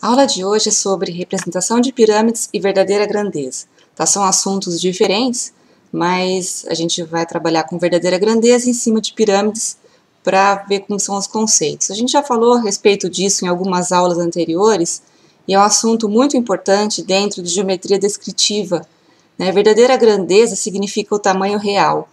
A aula de hoje é sobre representação de pirâmides e verdadeira grandeza. Tá? São assuntos diferentes, mas a gente vai trabalhar com verdadeira grandeza em cima de pirâmides para ver como são os conceitos. A gente já falou a respeito disso em algumas aulas anteriores e é um assunto muito importante dentro de geometria descritiva. Né? Verdadeira grandeza significa o tamanho real.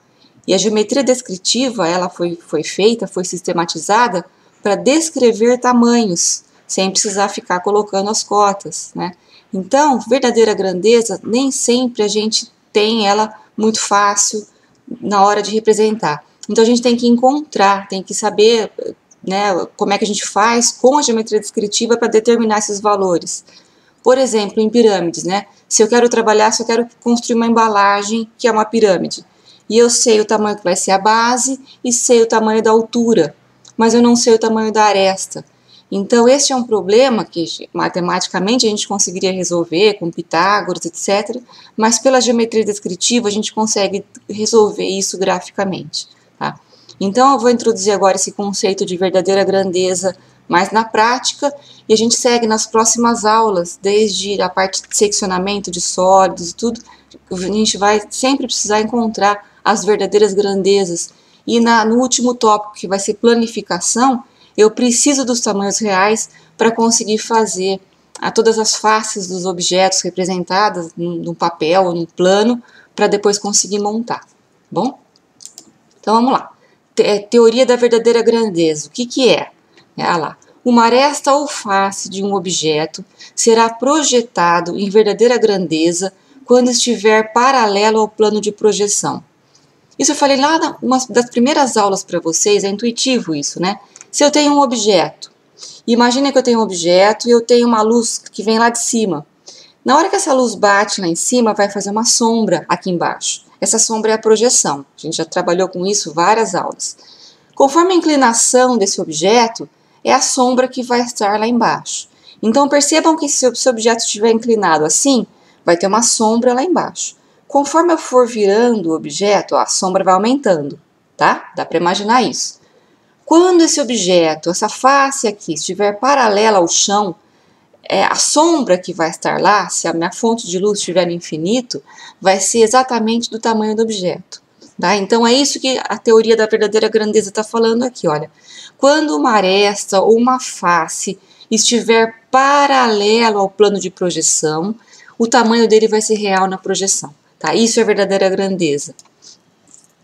E a geometria descritiva ela foi feita, foi sistematizada para descrever tamanhos, sem precisar ficar colocando as cotas, né? Então, verdadeira grandeza, nem sempre a gente tem ela muito fácil na hora de representar. Então, a gente tem que encontrar, tem que saber, né, como é que a gente faz com a geometria descritiva para determinar esses valores. Por exemplo, em pirâmides, né? Se eu quero trabalhar, se eu quero construir uma embalagem que é uma pirâmide, e eu sei o tamanho que vai ser a base e sei o tamanho da altura, mas eu não sei o tamanho da aresta. Então, este é um problema que matematicamente a gente conseguiria resolver com Pitágoras, etc. Mas pela geometria descritiva a gente consegue resolver isso graficamente. Tá? Então, eu vou introduzir agora esse conceito de verdadeira grandeza mais na prática e a gente segue nas próximas aulas, desde a parte de seccionamento de sólidos e tudo, a gente vai sempre precisar encontrar as verdadeiras grandezas. E no último tópico, que vai ser planificação, eu preciso dos tamanhos reais para conseguir fazer todas as faces dos objetos representadas no papel ou no plano, para depois conseguir montar, bom? Então vamos lá. Teoria da verdadeira grandeza. O que é? Olha lá. Uma aresta ou face de um objeto será projetado em verdadeira grandeza quando estiver paralelo ao plano de projeção. Isso eu falei lá numa das primeiras aulas para vocês, é intuitivo isso, né? Se eu tenho um objeto, imagina que eu tenho um objeto e eu tenho uma luz que vem lá de cima. Na hora que essa luz bate lá em cima, vai fazer uma sombra aqui embaixo. Essa sombra é a projeção. A gente já trabalhou com isso várias aulas. Conforme a inclinação desse objeto, é a sombra que vai estar lá embaixo. Então percebam que se o objeto estiver inclinado assim, vai ter uma sombra lá embaixo. Conforme eu for virando o objeto, a sombra vai aumentando, tá? Dá para imaginar isso. Quando esse objeto, essa face aqui, estiver paralela ao chão, a sombra que vai estar lá, se a minha fonte de luz estiver no infinito, vai ser exatamente do tamanho do objeto. Tá? Então, é isso que a teoria da verdadeira grandeza está falando aqui, olha. Quando uma aresta ou uma face estiver paralelo ao plano de projeção, o tamanho dele vai ser real na projeção. Tá? Isso é verdadeira grandeza.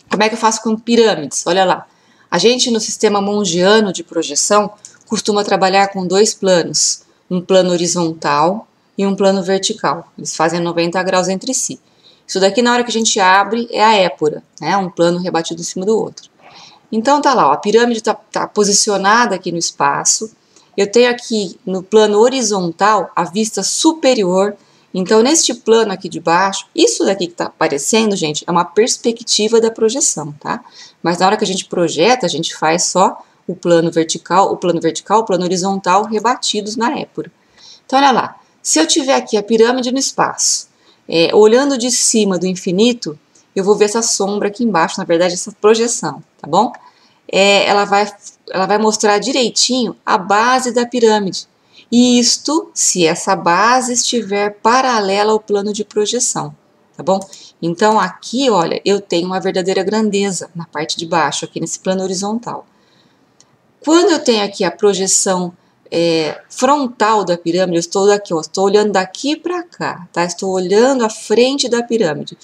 Como é que eu faço com pirâmides? Olha lá. A gente, no sistema mongiano de projeção, costuma trabalhar com dois planos. Um plano horizontal e um plano vertical. Eles fazem 90 graus entre si. Isso daqui, na hora que a gente abre, é a épora, né? Um plano rebatido em cima do outro. Então, tá lá, ó, a pirâmide tá posicionada aqui no espaço. Eu tenho aqui, no plano horizontal, a vista superior. Então, neste plano aqui de baixo, isso daqui que está aparecendo, gente, é uma perspectiva da projeção, tá? Mas na hora que a gente projeta, a gente faz só o plano vertical, o plano horizontal rebatidos na épora. Então, olha lá, se eu tiver aqui a pirâmide no espaço, olhando de cima do infinito, eu vou ver essa sombra aqui embaixo, na verdade, essa projeção, tá bom? Ela vai mostrar direitinho a base da pirâmide. E isto se essa base estiver paralela ao plano de projeção, tá bom? Então, aqui, olha, eu tenho uma verdadeira grandeza na parte de baixo, aqui nesse plano horizontal. Quando eu tenho aqui a projeção frontal da pirâmide, eu estou aqui, ó, estou olhando daqui para cá, tá? Estou olhando a frente da pirâmide.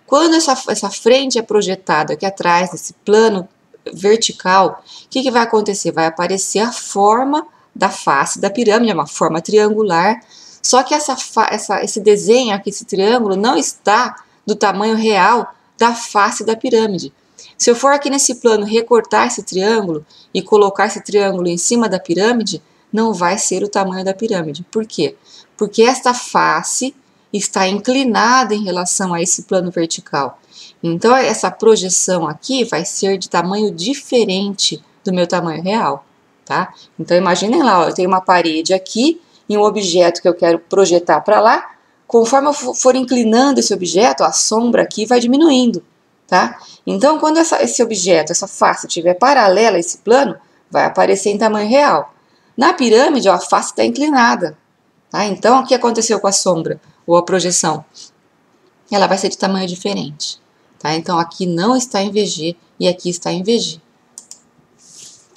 Quando essa frente é projetada aqui atrás, nesse plano vertical, o que vai acontecer? Vai aparecer a forma da face da pirâmide, é uma forma triangular, só que esse desenho aqui, esse triângulo, não está do tamanho real da face da pirâmide. Se eu for aqui nesse plano recortar esse triângulo e colocar esse triângulo em cima da pirâmide, não vai ser o tamanho da pirâmide. Por quê? Porque esta face está inclinada em relação a esse plano vertical. Então, essa projeção aqui vai ser de tamanho diferente do meu tamanho real. Tá? Então, imaginem lá, ó, eu tenho uma parede aqui e um objeto que eu quero projetar para lá. Conforme eu for inclinando esse objeto, a sombra aqui vai diminuindo. Tá? Então, quando esse objeto, essa face estiver paralela a esse plano, vai aparecer em tamanho real. Na pirâmide, ó, a face está inclinada. Tá? Então, o que aconteceu com a sombra ou a projeção? Ela vai ser de tamanho diferente. Tá? Então, aqui não está em VG e aqui está em VG.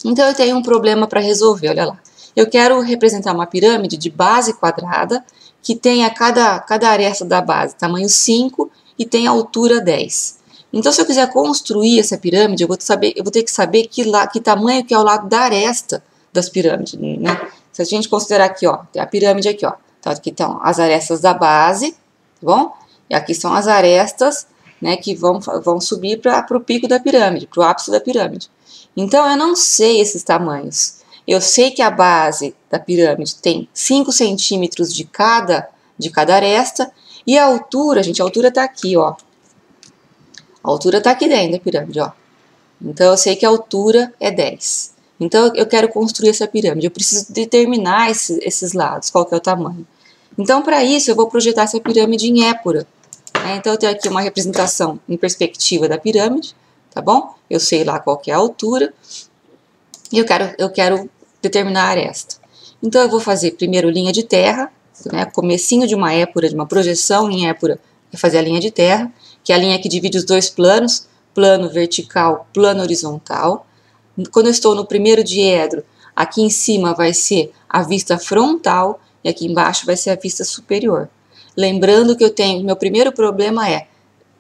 Então, eu tenho um problema para resolver, olha lá. Eu quero representar uma pirâmide de base quadrada que tenha cada aresta da base tamanho 5 e tem altura 10. Então, se eu quiser construir essa pirâmide, eu vou ter que saber que tamanho que é o lado da aresta das pirâmides, né? Se a gente considerar aqui, ó, tem a pirâmide aqui, ó. Então, aqui estão as arestas da base, tá bom? E aqui são as arestas, né, que vão subir para o pico da pirâmide, para o ápice da pirâmide. Então, eu não sei esses tamanhos. Eu sei que a base da pirâmide tem 5 centímetros de cada aresta, e a altura, gente, a altura está aqui, ó. A altura está aqui dentro da pirâmide, ó. Então, eu sei que a altura é 10. Então, eu quero construir essa pirâmide. Eu preciso determinar esses lados, qual que é o tamanho. Então, para isso, eu vou projetar essa pirâmide em épura. Então, eu tenho aqui uma representação em perspectiva da pirâmide, tá bom? Eu sei lá qual que é a altura. E eu quero determinar a aresta. Então, eu vou fazer primeiro linha de terra, né? Comecinho de uma épura, de uma projeção em épura, é fazer a linha de terra, que é a linha que divide os dois planos, plano vertical, plano horizontal. Quando eu estou no primeiro diedro, aqui em cima vai ser a vista frontal e aqui embaixo vai ser a vista superior. Lembrando que meu primeiro problema é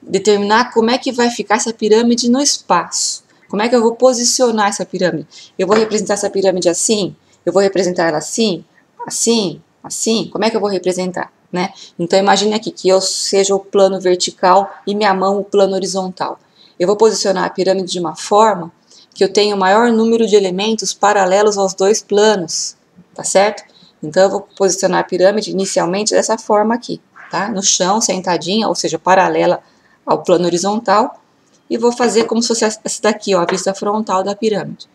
determinar como é que vai ficar essa pirâmide no espaço. Como é que eu vou posicionar essa pirâmide? Eu vou representar essa pirâmide assim? Eu vou representar ela assim? Assim? Assim? Como é que eu vou representar? Né? Então, imagine aqui que eu seja o plano vertical e minha mão o plano horizontal. Eu vou posicionar a pirâmide de uma forma que eu tenha o maior número de elementos paralelos aos dois planos, tá certo? Então, eu vou posicionar a pirâmide inicialmente dessa forma aqui, tá? No chão, sentadinha, ou seja, paralela ao plano horizontal, e vou fazer como se fosse essa daqui, ó, a vista frontal da pirâmide.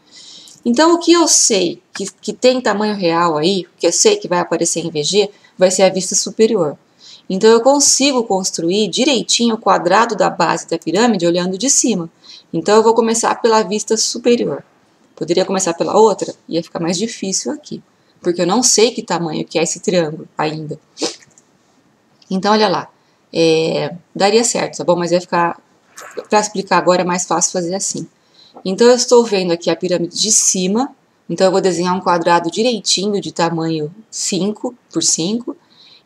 Então, o que eu sei que tem tamanho real aí, que eu sei que vai aparecer em VG, vai ser a vista superior. Então, eu consigo construir direitinho o quadrado da base da pirâmide olhando de cima. Então, eu vou começar pela vista superior. Poderia começar pela outra, ia ficar mais difícil aqui, porque eu não sei que tamanho que é esse triângulo ainda. Então, olha lá, daria certo, tá bom? Mas ia ficar, para explicar agora, é mais fácil fazer assim. Então, eu estou vendo aqui a pirâmide de cima, então eu vou desenhar um quadrado direitinho de tamanho 5 por 5.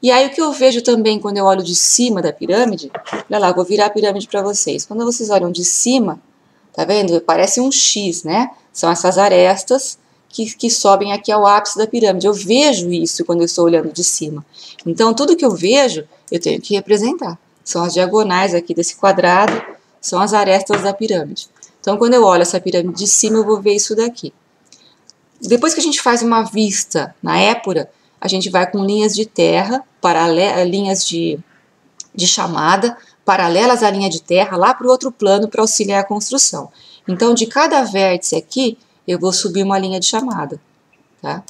E aí, o que eu vejo também quando eu olho de cima da pirâmide, olha lá, eu vou virar a pirâmide para vocês. Quando vocês olham de cima, tá vendo? Parece um X, né? São essas arestas que sobem aqui ao ápice da pirâmide. Eu vejo isso quando eu estou olhando de cima. Então, tudo que eu vejo, eu tenho que representar. São as diagonais aqui desse quadrado, são as arestas da pirâmide. Então, quando eu olho essa pirâmide de cima, eu vou ver isso daqui. Depois que a gente faz uma vista na épura, a gente vai com linhas de terra, linhas de chamada, paralelas à linha de terra, lá para o outro plano para auxiliar a construção. Então, de cada vértice aqui, eu vou subir uma linha de chamada. Tá?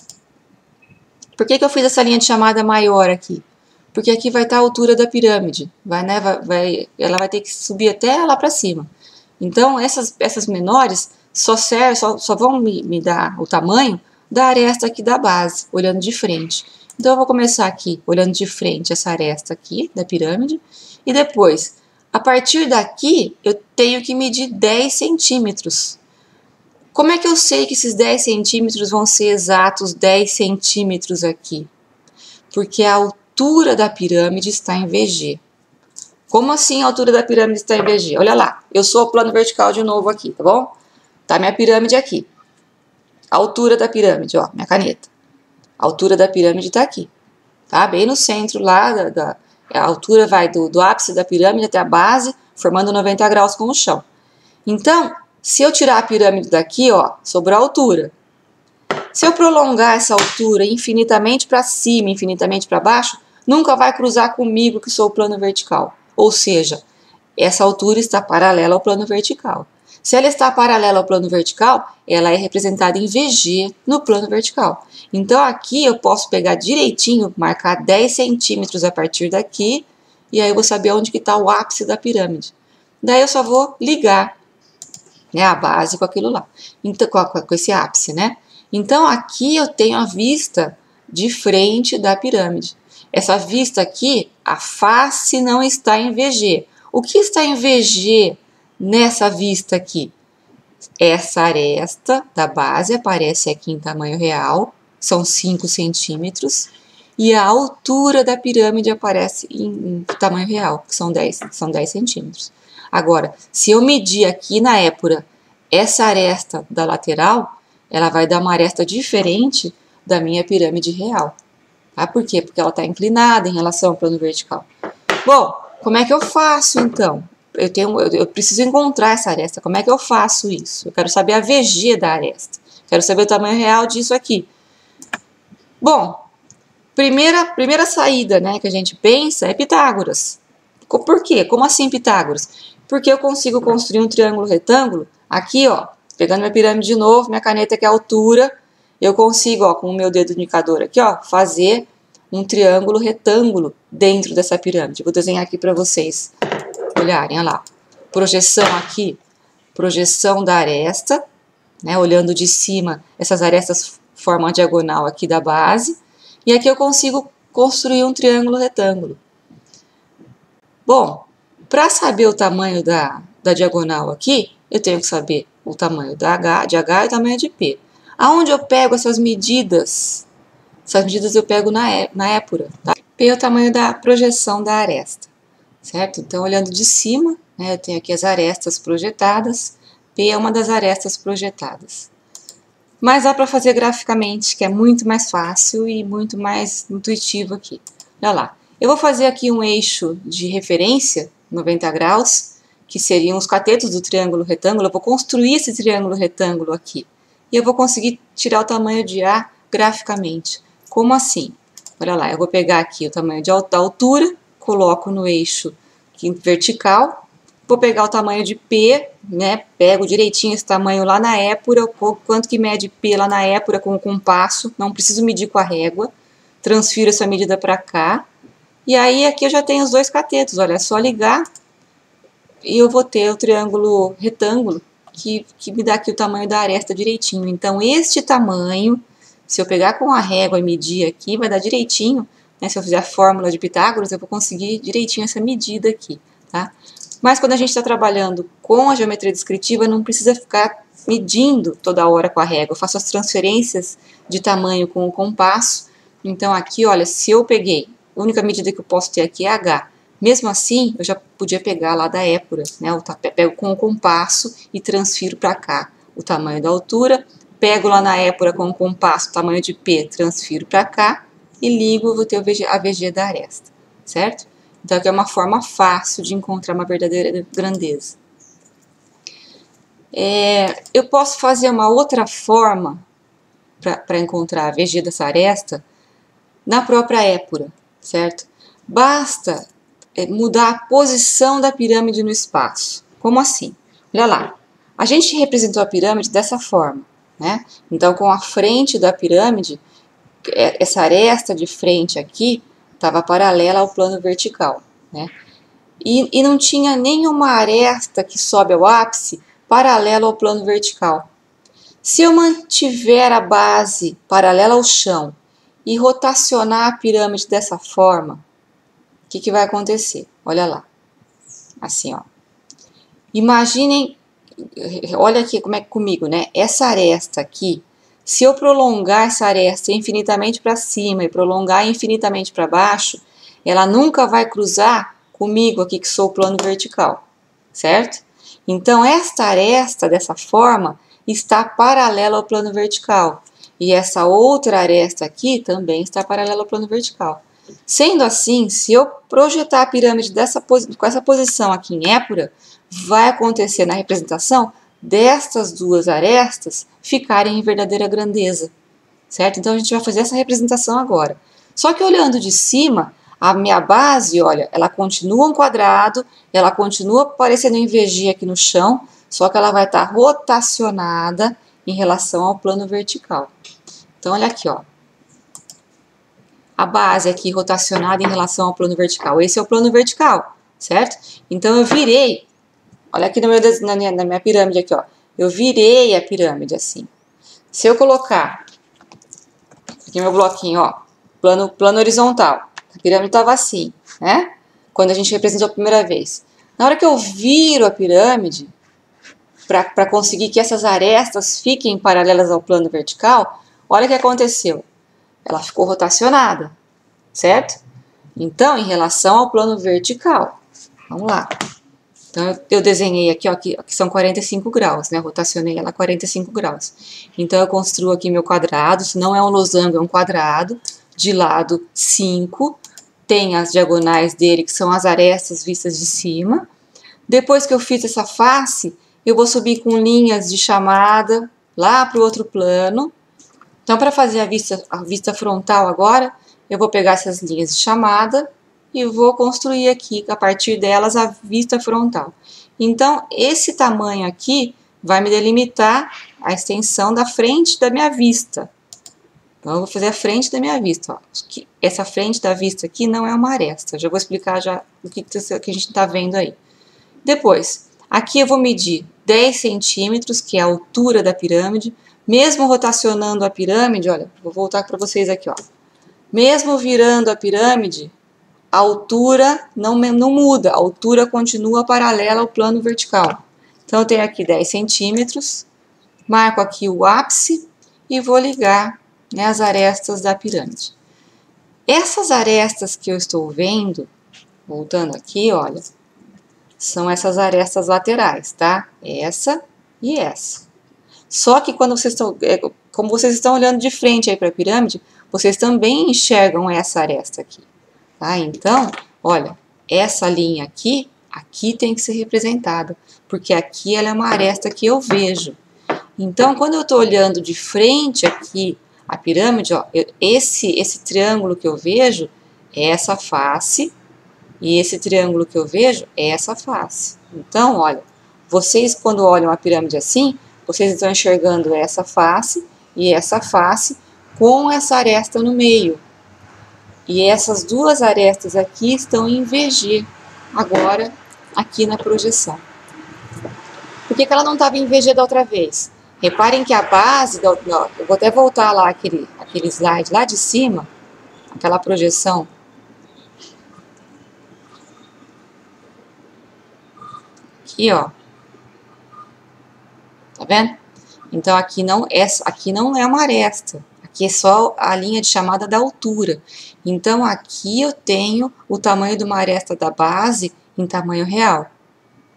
Por que eu fiz essa linha de chamada maior aqui? Porque aqui vai estar a altura da pirâmide. Ela vai ter que subir até lá para cima. Então, essas menores só vão me dar o tamanho da aresta aqui da base, olhando de frente. Então, eu vou começar aqui, olhando de frente essa aresta aqui da pirâmide, e depois, a partir daqui, eu tenho que medir 10 centímetros. Como é que eu sei que esses 10 centímetros vão ser exatos 10 centímetros aqui? Porque a altura da pirâmide está em VG. Como assim a altura da pirâmide está em VG? Olha lá, eu sou o plano vertical de novo aqui, tá bom? Tá minha pirâmide aqui. A altura da pirâmide, ó, minha caneta. A altura da pirâmide está aqui, tá? Bem no centro lá, a altura vai do ápice da pirâmide até a base, formando 90 graus com o chão. Então, se eu tirar a pirâmide daqui, ó, sobrou a altura. Se eu prolongar essa altura infinitamente para cima, infinitamente para baixo, nunca vai cruzar comigo que sou o plano vertical. Ou seja, essa altura está paralela ao plano vertical. Se ela está paralela ao plano vertical, ela é representada em VG no plano vertical. Então, aqui eu posso pegar direitinho, marcar 10 centímetros a partir daqui, e aí eu vou saber onde está o ápice da pirâmide. Daí eu só vou ligar, né, a base com aquilo lá, então, com esse ápice, né? Então, aqui eu tenho a vista de frente da pirâmide. Essa vista aqui, a face não está em VG. O que está em VG nessa vista aqui? Essa aresta da base aparece aqui em tamanho real, são 5 centímetros, e a altura da pirâmide aparece em tamanho real, que são 10 centímetros. Agora, se eu medir aqui na épura essa aresta da lateral, ela vai dar uma aresta diferente da minha pirâmide real. Tá? Por quê? Porque ela está inclinada em relação ao plano vertical. Bom, como é que eu faço então? Eu preciso encontrar essa aresta. Como é que eu faço isso? Eu quero saber a VG da aresta. Quero saber o tamanho real disso aqui. Bom, primeira saída, né, que a gente pensa é Pitágoras. Por quê? Como assim Pitágoras? Porque eu consigo construir um triângulo retângulo aqui, ó, pegando minha pirâmide de novo, minha caneta que é a altura, eu consigo, ó, com o meu dedo indicador aqui, ó, fazer um triângulo retângulo dentro dessa pirâmide. Vou desenhar aqui para vocês olharem, olha lá. Projeção aqui, projeção da aresta, né, olhando de cima, essas arestas formam a diagonal aqui da base, e aqui eu consigo construir um triângulo retângulo. Bom, para saber o tamanho da diagonal aqui, eu tenho que saber o tamanho de H e o tamanho de P. Aonde eu pego essas medidas? Essas medidas eu pego na épura. Tá? P é o tamanho da projeção da aresta, certo? Então, olhando de cima, né, eu tenho aqui as arestas projetadas. P é uma das arestas projetadas. Mas dá para fazer graficamente, que é muito mais fácil e muito mais intuitivo aqui. Olha lá. Eu vou fazer aqui um eixo de referência, 90 graus, que seriam os catetos do triângulo retângulo. Eu vou construir esse triângulo retângulo aqui. E eu vou conseguir tirar o tamanho de A graficamente. Como assim? Olha lá, eu vou pegar aqui o tamanho da altura, coloco no eixo vertical, vou pegar o tamanho de P, né? Pego direitinho esse tamanho lá na épura, quanto que mede P lá na épura com o compasso, não preciso medir com a régua, transfiro essa medida para cá, e aí aqui eu já tenho os dois catetos, olha, é só ligar e eu vou ter o triângulo retângulo, que me dá aqui o tamanho da aresta direitinho. Então, este tamanho, se eu pegar com a régua e medir aqui, vai dar direitinho, né? Se eu fizer a fórmula de Pitágoras, eu vou conseguir direitinho essa medida aqui, tá? Mas quando a gente está trabalhando com a geometria descritiva, não precisa ficar medindo toda hora com a régua. Eu faço as transferências de tamanho com o compasso. Então, aqui, olha, se eu peguei, a única medida que eu posso ter aqui é H. Mesmo assim, eu já podia pegar lá da épura, né? Eu pego com o compasso e transfiro para cá o tamanho da altura, pego lá na épura com o compasso o tamanho de P, transfiro para cá e ligo, eu vou ter a VG da aresta, certo? Então, aqui é uma forma fácil de encontrar uma verdadeira grandeza. Eu posso fazer uma outra forma para encontrar a VG dessa aresta na própria épura, certo? Basta mudar a posição da pirâmide no espaço. Como assim? Olha lá, a gente representou a pirâmide dessa forma, né? Então, com a frente da pirâmide, essa aresta de frente aqui estava paralela ao plano vertical, né? E não tinha nenhuma aresta que sobe ao ápice paralela ao plano vertical. Se eu mantiver a base paralela ao chão e rotacionar a pirâmide dessa forma, o que vai acontecer? Olha lá. Assim, ó. Imaginem, olha aqui como é que comigo, né? Essa aresta aqui, se eu prolongar essa aresta infinitamente para cima e prolongar infinitamente para baixo, ela nunca vai cruzar comigo aqui que sou o plano vertical, certo? Então, esta aresta, dessa forma, está paralela ao plano vertical. E essa outra aresta aqui também está paralela ao plano vertical. Sendo assim, se eu projetar a pirâmide com essa posição aqui em épura, vai acontecer na representação destas duas arestas ficarem em verdadeira grandeza, certo? Então, a gente vai fazer essa representação agora. Só que olhando de cima, a minha base, olha, ela continua um quadrado, ela continua aparecendo em VG aqui no chão, só que ela vai estar rotacionada em relação ao plano vertical. Então, olha aqui, ó. A base aqui rotacionada em relação ao plano vertical. Esse é o plano vertical, certo? Então, eu virei, olha aqui na minha pirâmide aqui, ó. Eu virei a pirâmide assim. Se eu colocar Aqui meu bloquinho, ó, plano horizontal. A pirâmide estava assim, né? Quando a gente representou a primeira vez. Na hora que eu viro a pirâmide, para conseguir que essas arestas fiquem paralelas ao plano vertical, olha o que aconteceu. Ela ficou rotacionada, certo? Então, em relação ao plano vertical, vamos lá. Então, eu desenhei aqui, ó, que são 45 graus, né? Eu rotacionei ela 45 graus. Então, eu construo aqui meu quadrado, isso não é um losango, é um quadrado, de lado 5, tem as diagonais dele, que são as arestas vistas de cima. Depois que eu fiz essa face, eu vou subir com linhas de chamada lá para o outro plano. Então, para fazer a vista frontal agora, eu vou pegar essas linhas de chamada e vou construir aqui, a partir delas, a vista frontal. Então, esse tamanho aqui vai me delimitar a extensão da frente da minha vista. Então, eu vou fazer a frente da minha vista. Ó. Essa frente da vista aqui não é uma aresta. Eu já vou explicar já o que a gente está vendo aí. Depois, aqui eu vou medir 10 centímetros, que é a altura da pirâmide. Mesmo rotacionando a pirâmide, olha, vou voltar para vocês aqui, ó. Mesmo virando a pirâmide, a altura não muda, a altura continua paralela ao plano vertical. Então, eu tenho aqui 10 centímetros, marco aqui o ápice e vou ligar, né, as arestas da pirâmide. Essas arestas que eu estou vendo, voltando aqui, olha, são essas arestas laterais, tá? Essa e essa. Só que quando vocês estão, como vocês estão olhando de frente aí para a pirâmide, vocês também enxergam essa aresta aqui. Tá? Então, olha, essa linha aqui tem que ser representada, porque aqui ela é uma aresta que eu vejo. Então, quando eu estou olhando de frente aqui a pirâmide, ó, esse triângulo que eu vejo é essa face, e esse triângulo que eu vejo é essa face. Então, olha, vocês quando olham a pirâmide assim, vocês estão enxergando essa face e essa face com essa aresta no meio. E essas duas arestas aqui estão em VG, agora aqui na projeção. Por que ela não estava em VG da outra vez? Reparem que a base, eu vou até voltar lá aquele slide lá de cima, aquela projeção. Aqui, ó. Tá vendo? Então, aqui não é uma aresta. Aqui é só a linha de chamada da altura. Então, aqui eu tenho o tamanho de uma aresta da base em tamanho real,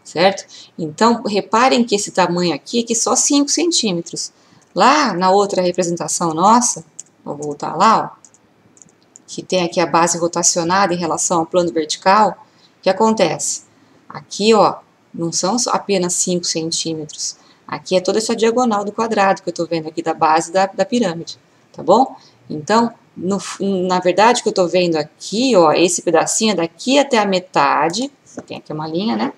certo? Então, reparem que esse tamanho aqui é só 5 centímetros. Lá na outra representação nossa, vou voltar lá, ó, que tem aqui a base rotacionada em relação ao plano vertical, o que acontece? Aqui, ó, não são apenas 5 centímetros. Aqui é toda essa diagonal do quadrado que eu estou vendo aqui da base da pirâmide. Tá bom? Então, na verdade, o que eu tô vendo aqui, ó, esse pedacinho daqui até a metade, tem aqui uma linha, né?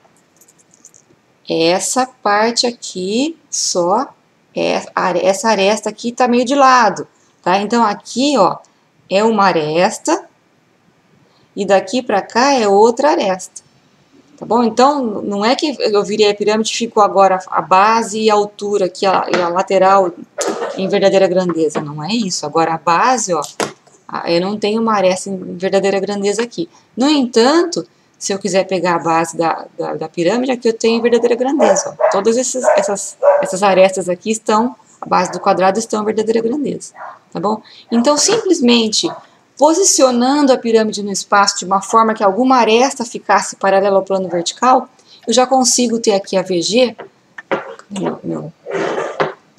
Essa parte aqui só, essa aresta aqui tá meio de lado, tá? Então, aqui, ó, é uma aresta e daqui pra cá é outra aresta. Tá bom? Então, não é que eu virei a pirâmide e ficou agora a base e a altura aqui, e a lateral em verdadeira grandeza. Não é isso. Agora, a base, ó, eu não tenho uma aresta em verdadeira grandeza aqui. No entanto, se eu quiser pegar a base da pirâmide, aqui eu tenho em verdadeira grandeza. Ó. Todas essas arestas aqui estão, a base do quadrado estão em verdadeira grandeza. Tá bom? Então, simplesmente posicionando a pirâmide no espaço de uma forma que alguma aresta ficasse paralela ao plano vertical, eu já consigo ter aqui a VG. Meu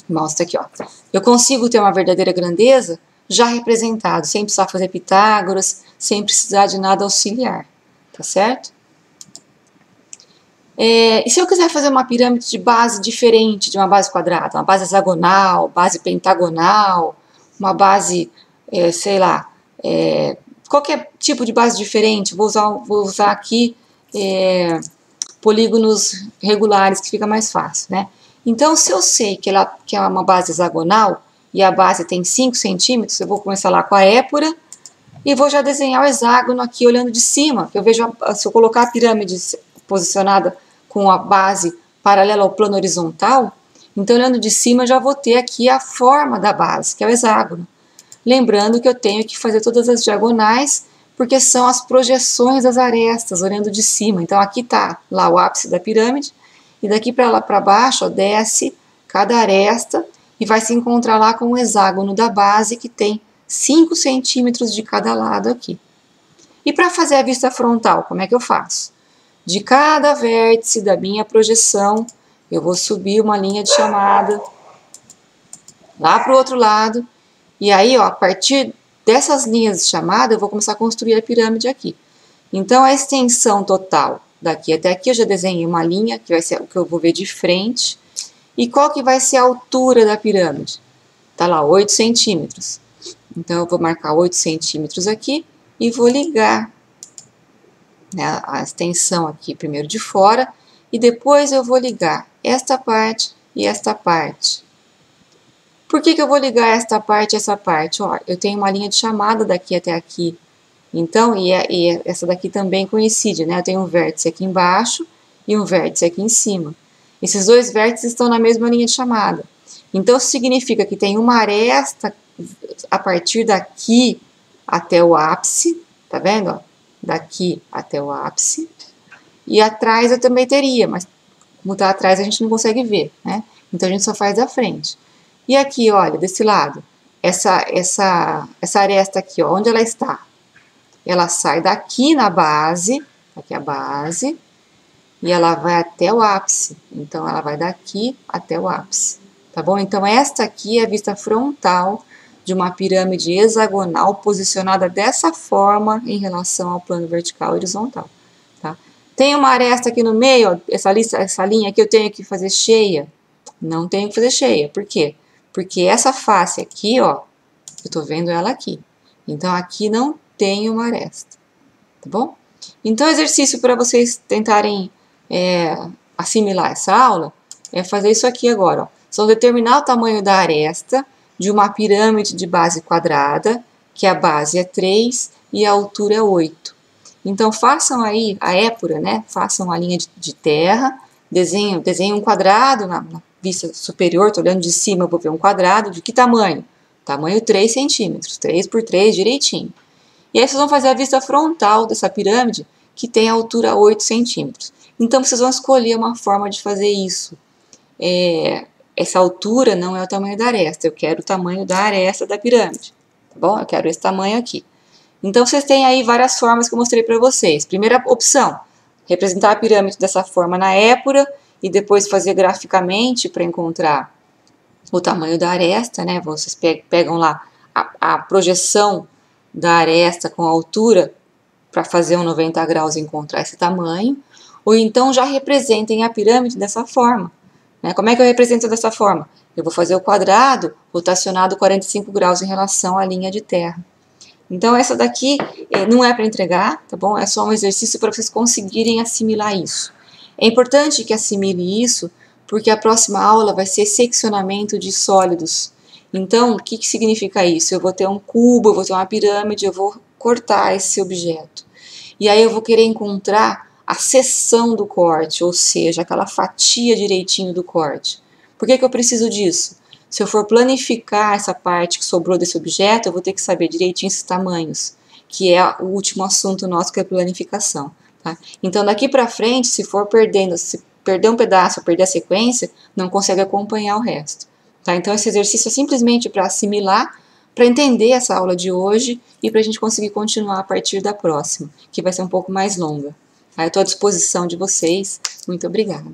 mouse está aqui, ó. Eu consigo ter uma verdadeira grandeza já representado, sem precisar fazer Pitágoras, sem precisar de nada auxiliar, tá certo? E se eu quiser fazer uma pirâmide de base diferente de uma base quadrada, uma base hexagonal, base pentagonal, uma base, sei lá, qualquer tipo de base diferente, vou usar aqui polígonos regulares, que fica mais fácil, né? Então, se eu sei que é uma base hexagonal e a base tem 5 centímetros, eu vou começar lá com a épura e vou já desenhar o hexágono aqui olhando de cima. Eu vejo, se eu colocar a pirâmide posicionada com a base paralela ao plano horizontal, então olhando de cima eu já vou ter aqui a forma da base, que é o hexágono. Lembrando que eu tenho que fazer todas as diagonais, porque são as projeções das arestas, olhando de cima. Então, aqui está lá o ápice da pirâmide, e daqui para lá para baixo, ó, desce cada aresta e vai se encontrar lá com o hexágono da base, que tem 5 centímetros de cada lado aqui. E para fazer a vista frontal, como é que eu faço? De cada vértice da minha projeção, eu vou subir uma linha de chamada lá para o outro lado, e aí, ó, a partir dessas linhas de chamada, eu vou começar a construir a pirâmide aqui. Então, a extensão total daqui até aqui, eu já desenhei uma linha, que vai ser o que eu vou ver de frente. E qual que vai ser a altura da pirâmide? Tá lá, 8 centímetros. Então, eu vou marcar 8 centímetros aqui e vou ligar, né, a extensão aqui primeiro de fora, e depois eu vou ligar esta parte e esta parte. Por que eu vou ligar esta parte e essa parte? Ó, eu tenho uma linha de chamada daqui até aqui. Então, e essa daqui também coincide, né? Eu tenho um vértice aqui embaixo e um vértice aqui em cima. Esses dois vértices estão na mesma linha de chamada. Então, isso significa que tem uma aresta a partir daqui até o ápice, tá vendo? Ó? Daqui até o ápice. E atrás eu também teria, mas como tá atrás a gente não consegue ver, né? Então, a gente só faz da frente. E aqui, olha, desse lado, essa aresta aqui, ó, onde ela está? Ela sai daqui na base, aqui é a base, e ela vai até o ápice. Então, ela vai daqui até o ápice, tá bom? Então, esta aqui é a vista frontal de uma pirâmide hexagonal posicionada dessa forma em relação ao plano vertical e horizontal, tá? Tem uma aresta aqui no meio, ó, essa linha aqui eu tenho que fazer cheia? Não tenho que fazer cheia, por quê? Porque essa face aqui, ó, eu tô vendo ela aqui. Então, aqui não tem uma aresta, tá bom? Então, o exercício para vocês tentarem assimilar essa aula é fazer isso aqui agora, ó. São determinar o tamanho da aresta de uma pirâmide de base quadrada, que a base é 3 e a altura é 8. Então, façam aí a épura, né? Façam a linha de terra, desenhem um quadrado na vista superior, estou olhando de cima, eu vou ver um quadrado, de que tamanho? Tamanho 3 centímetros, 3 por 3 direitinho. E aí vocês vão fazer a vista frontal dessa pirâmide, que tem a altura 8 centímetros. Então, vocês vão escolher uma forma de fazer isso. Essa altura não é o tamanho da aresta, eu quero o tamanho da aresta da pirâmide, tá bom? Eu quero esse tamanho aqui. Então, vocês têm aí várias formas que eu mostrei para vocês. Primeira opção, representar a pirâmide dessa forma na épura, e depois fazer graficamente para encontrar o tamanho da aresta, né? Vocês pegam lá a projeção da aresta com a altura para fazer um 90 graus e encontrar esse tamanho, ou então já representem a pirâmide dessa forma, né? Como é que eu represento dessa forma? Eu vou fazer o quadrado rotacionado 45 graus em relação à linha de terra. Então, essa daqui não é para entregar, tá bom? É só um exercício para vocês conseguirem assimilar isso. É importante que assimile isso, porque a próxima aula vai ser seccionamento de sólidos. Então, o que significa isso? Eu vou ter um cubo, eu vou ter uma pirâmide, eu vou cortar esse objeto. E aí eu vou querer encontrar a seção do corte, ou seja, aquela fatia direitinho do corte. Por que eu preciso disso? Se eu for planificar essa parte que sobrou desse objeto, eu vou ter que saber direitinho esses tamanhos, que é o último assunto nosso, que é planificação. Tá? Então, daqui para frente, se perder um pedaço, perder a sequência, não consegue acompanhar o resto. Tá? Então, esse exercício é simplesmente para assimilar, para entender essa aula de hoje e para a gente conseguir continuar a partir da próxima, que vai ser um pouco mais longa. Tá? Eu estou à disposição de vocês. Muito obrigada.